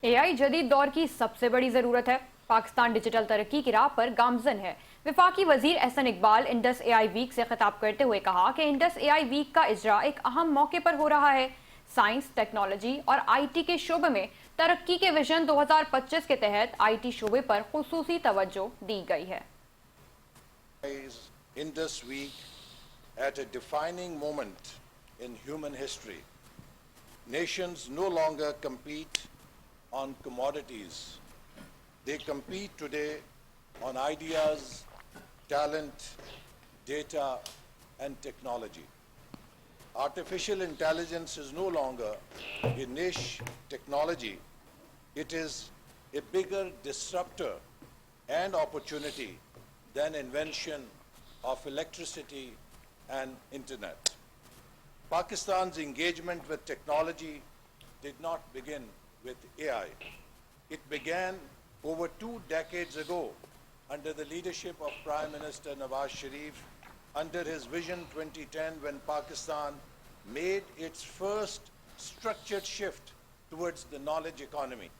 AI जदीद दौर की सबसे बड़ी जरूरत है। पाकिस्तान डिजिटल तरक्की की राह पर गामजन है। विफाकी वजीर Ahsan Iqbal Indus AI week से खिताब करते हुए कहा कि इंडस एआई वीक का इजरा एक अहम मौके पर हो रहा है। साइंस, टेक्नोलॉजी और आईटी के शोबे में तरक्की के विजन 2025 के तहत आईटी शोबे पर खुसूसी तवज्जो दी गई है। Indus Week at a defining moment in human history. Nations no longer compete on commodities. They compete today on ideas, talent, data, and technology. Artificial intelligence is no longer a niche technology. It is a bigger disruptor and opportunity than invention of electricity and internet. Pakistan's engagement with technology did not begin with AI. It began over 2 decades ago under the leadership of Prime Minister Nawaz Sharif, under his Vision 2010, when Pakistan made its first structured shift towards the knowledge economy.